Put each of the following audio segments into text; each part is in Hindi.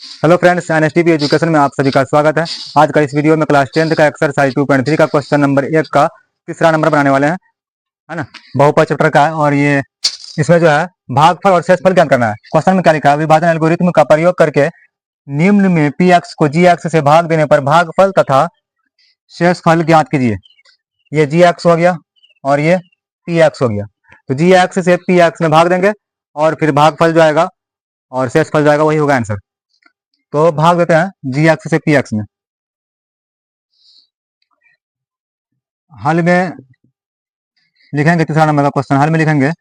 हेलो फ्रेंड्स, एनएसटीपी एजुकेशन में आप सभी का स्वागत है। आज का इस वीडियो में क्लास 10th का एक्सरसाइज 2.3 का क्वेश्चन नंबर 1 का तीसरा नंबर बनाने वाले हैं, है ना। बहुपद चैप्टर का है और ये इसमें जो है भागफल और शेषफल ज्ञात करना है। क्वेश्चन में क्या लिखा है, विभाजन एल्गोरिथम का प्रयोग करके निम्न में पी एक्स को जी एक्स से भाग देने पर भागफल तथा शेषफल ज्ञात कीजिए। ये जी एक्स हो गया और ये पी एक्स हो गया। तो जी एक्स से पी एक्स में भाग देंगे और फिर भागफल जो आएगा और शेषफल जो आएगा वही होगा आंसर। तो भाग देते हैं जी एक्स से पी एक्स में। हल में लिखेंगे तीसरा नंबर का क्वेश्चन, हल में लिखेंगे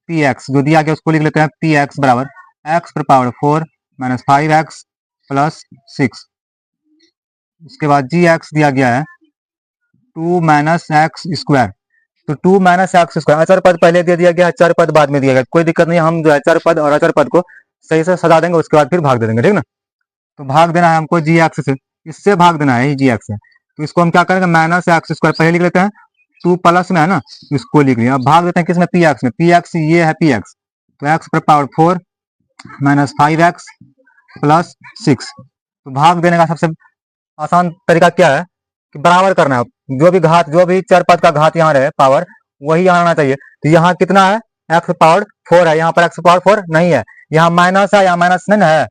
पी एक्स जो दिया गया उसको लिख लेते हैं। पी एक्स बराबर एक्स पर पावर 4 माइनस 5x प्लस 6। उसके बाद जी एक्स दिया गया है 2 माइनस एक्स स्क्वायर। तो 2 माइनस एक्स स्क्वायर अचर पद पहले दे दिया गया, चर पद बाद में दिया गया, कोई दिक्कत नहीं। हम जो है चर पद और अचर पद को सही से सजा देंगे, उसके बाद फिर भाग दे देंगे, ठीक ना। तो भाग देना है हमको जी एक्स से, इससे भाग देना है जी एक्स से। तो इसको हम क्या करेंगे, माइनस एक्स स्क्वायर पहले लिख लेते हैं, 2 प्लस में है ना, इसको लिख लिया। अब भाग देते हैं किसमें, पी एक्स में। पी एक्स ये है पी एक्स, तो एक्स पर पावर 4 माइनस 5x प्लस 6। तो भाग देने का सबसे आसान तरीका क्या है कि बराबर करना है। जो भी घात, जो भी चर पद का घात यहाँ रहे पावर, वही यहाँ आना चाहिए। तो यहाँ कितना है, एक्स पावर 4 है, यहाँ पर एक्स पावर 4 नहीं है, यहाँ माइनस है, यहाँ माइनस नहीं है,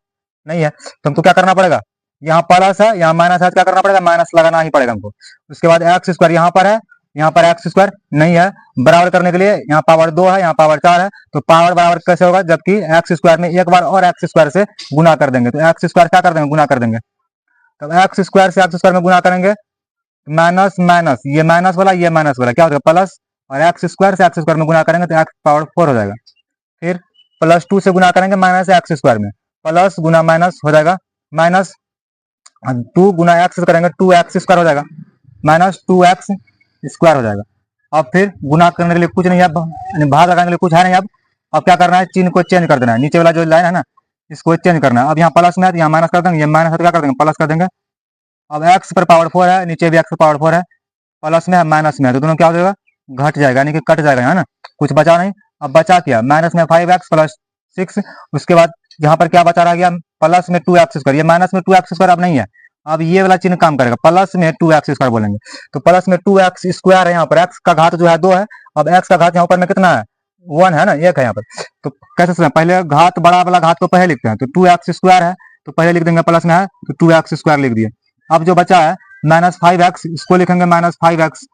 नहीं है। तो हमको क्या करना पड़ेगा, यहाँ प्लस है, यहाँ माइनस है, क्या करना पड़ेगा, माइनस लगाना ही पड़ेगा हमको। उसके बाद एक्स स्क्वायर यहाँ पर है, यहाँ पर एक्स स्क्वायर नहीं है। बराबर करने के लिए यहाँ पावर 2 है, यहाँ पावर 4 है, तो पावर बराबर कैसे होगा, जबकि एक्स स्क्वायर में एक बार और एक्स स्क्वायर से गुना कर देंगे। तो एक्स स्क्वायर क्या कर देंगे, गुना कर देंगे। तब एक्स स्क्वायर से एक्स स्क्वायर में गुना करेंगे, माइनस माइनस, ये माइनस वाला ये माइनस वाला क्या हो जाएगा, प्लस। और एक्स स्क्वायर से एक्स स्क्वायर में गुना करेंगे तो एक्स पावर 4 हो जाएगा। फिर प्लस 2 से गुना करेंगे माइनस एक्स स्क्वायर में, प्लस गुना माइनस हो जाएगा माइनस, 2 गुना एक्स करेंगे 2 एक्स स्क्वायर हो जाएगा, माइनस 2 एक्स स्क्वायर हो जाएगा। अब फिर गुना करने के लिए कुछ नहीं है, अब भाग लगाने के लिए कुछ है नहीं। अब क्या करना है, चिन्ह को चेंज कर देना है, नीचे वाला जो लाइन है ना इसको चेंज करना है। अब यहाँ प्लस में है तो यहाँ माइनस कर देंगे, ये माइनस है तो क्या कर देंगे, प्लस कर देंगे। अब एक्स पर पावर 4 है, नीचे भी एक्स पर पावर 4 है, प्लस में है माइनस में है, तो दोनों क्या हो जाएगा, घट जाएगा, यानी कि कट जाएगा, है ना, कुछ बचा नहीं। अब बचा क्या, माइनस में 5x प्लस 6। उसके बाद यहाँ पर क्या बचा रह गया, प्लस में 2x स्क्वायर, ये माइनस में 2x स्क्वायर अब नहीं है, अब ये वाला चिन्ह काम करेगा, प्लस में 2x स्क्वायर बोलेंगे। तो प्लस में 2x स्क्वायर है, यहाँ पर x का घात जो है 2 है, अब x का घात यहाँ पर में कितना है, 1 है ना, 1 है यहाँ पर। तो कैसे सुना, पहले घात बड़ा वाला घात को पहले लिखते हैं, तो 2x स्क्वायर है तो पहले लिख देंगे, प्लस में है तो 2x स्क्वायर लिख दिए। अब जो बचा है माइनस 5x, इसको लिखेंगे माइनस 5x,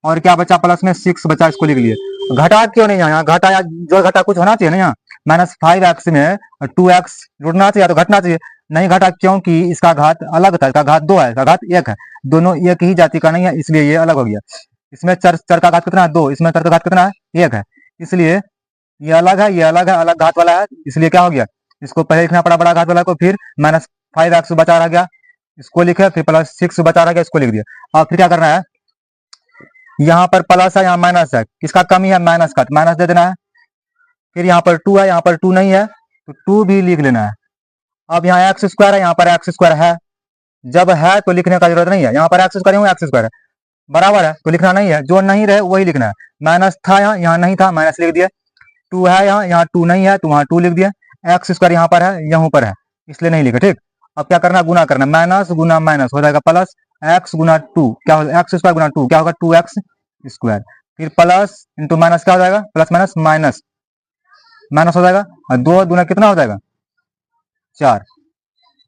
और क्या बचा, प्लस में 6 बचा, इसको लिख लिए। घटा क्यों नहीं, यहाँ घटा, जो घटा कुछ होना चाहिए ना, यहाँ माइनस 5x में 2x जुड़ना चाहिए, तो घटना चाहिए, नहीं घटा, क्योंकि इसका घात अलग था, इसका घात 2 है, इसका घात 1 है, दोनों एक ही जाति का नहीं है, इसलिए ये अलग हो गया। इसमें चर चर का घात कितना है, 2, इसमें चर का घात कितना है, 1 है, इसलिए ये अलग है, ये अलग है, अलग घात वाला है, इसलिए क्या हो गया, इसको पहले लिखना पड़ा बड़ा घात वाला को, फिर माइनस 5x बचा रह गया, इसको लिखे, फिर प्लस 6 बचा रह गया, इसको लिख दिया। अब फिर क्या करना है, यहाँ पर प्लस है, यहाँ माइनस है, किसका कमी है, माइनस का, तो माइनस दे देना है। फिर यहाँ पर 2 है, यहाँ पर 2 नहीं है, तो 2 भी लिख लेना है। अब यहाँ एक्स स्क्वायर है, यहाँ पर एक्स स्क्वायर है, जब है तो लिखने का जरूरत नहीं है, यहाँ पर एक्स स्क्वायर एक्स स्क्वायर है, बराबर है तो लिखना नहीं है, जो नहीं रहे वही लिखना है। माइनस था यहाँ, यहाँ नहीं था, माइनस लिख दिया। 2 है यहाँ, यहाँ 2 नहीं है तो वहाँ 2 लिख दिया। एक्स स्क्वायर यहाँ पर है, यहाँ पर है, इसलिए नहीं लिखा, ठीक। अब क्या करना, गुना करना, माइनस गुना माइनस हो जाएगा प्लस, एक्स गुना 2 क्या होगा, एक्स स्क्वायर गुना 2 क्या होगा, 2x स्क्वायर। फिर प्लस इंटू माइनस क्या हो जाएगा, प्लस माइनस माइनस, माइनस हो जाएगा, और 2 दूना कितना हो जाएगा, 4।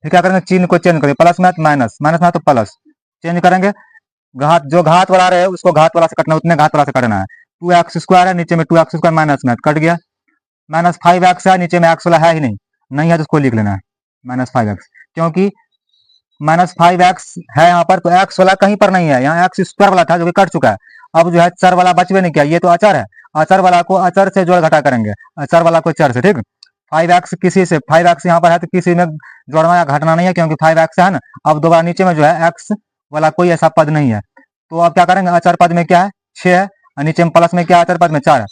फिर क्या करेंगे, चिन्ह को चेंज करेंगे, प्लस में माइनस, माइनस में तो प्लस, चेंज करेंगे। घात, जो घात वाला रहे उसको घात वाला से कटना, उतने घात वाला से कटना है। 2x स्क्वायर है, नीचे में 2x स्क्वायर माइनस में कट गया। माइनस 5x है, नीचे में x वाला है ही नहीं, नहीं है तो उसको लिख लेना है माइनस 5x, क्योंकि माइनस 5x है यहाँ पर, तो x वाला कहीं पर नहीं है, यहाँ एक्स स्क्वायर वाला था जो कि कट चुका है। अब जो है चर वाला बचवे नहीं किया, ये तो अचर है, अचर वाला को अचर से जोड़ घटा करेंगे, अचर वाला को चर से, ठीक। 5x किसी से, 5x यहाँ पर है तो किसी में जोड़ना या घटना नहीं है, क्योंकि 5x है ना। अब दोबारा नीचे में जो है x वाला कोई ऐसा पद नहीं है, तो अब क्या करेंगे, अचर पद में क्या है, 6 है, और नीचे में प्लस में क्या है, अचर पद में 4 है।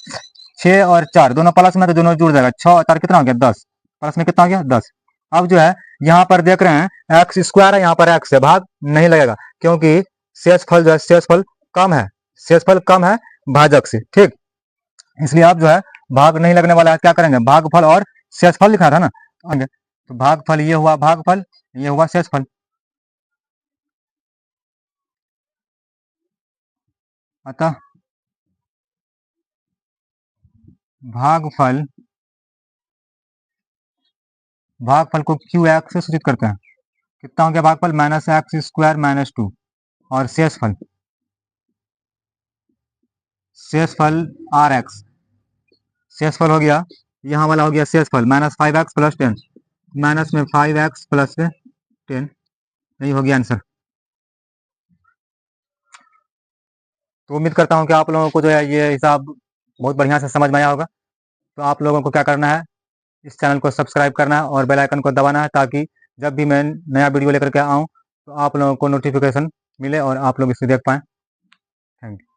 6 और 4 दोनों प्लस में तो दोनों जुड़ जाएगा, 6 और 4 कितना हो गया, 10, प्लस में कितना हो गया, 10। अब जो है यहाँ पर देख रहे हैं एक्स स्क्वायर है, यहाँ पर एक्स है, भाग नहीं लगेगा, क्योंकि शेषफल जो है, शेषफल कम है, शेषफल कम है भाजक से, ठीक। इसलिए आप जो है भाग नहीं लगने वाला है, क्या करेंगे, भागफल और शेषफल लिखना था ना आगे। तो भागफल ये हुआ भागफल, ये हुआ शेषफल। अतः भागफल को क्यू एक्स से सूचित करते हैं। कितना हो गया भागफल? Minus x square minus 2। और शेषफल आर एक्स, शेषफल हो गया, यहाँ वाला हो गया शेषफल -5x + 10, माइनस में 5x + 10, यही हो गया आंसर। तो उम्मीद करता हूँ कि आप लोगों को जो है ये हिसाब बहुत बढ़िया से समझ में आया होगा। तो आप लोगों को क्या करना है, इस चैनल को सब्सक्राइब करना है और बेल आइकन को दबाना है, ताकि जब भी मैं नया वीडियो लेकर के आऊँ तो आप लोगों को नोटिफिकेशन मिले और आप लोग इसे देख पाएँ। Thank you.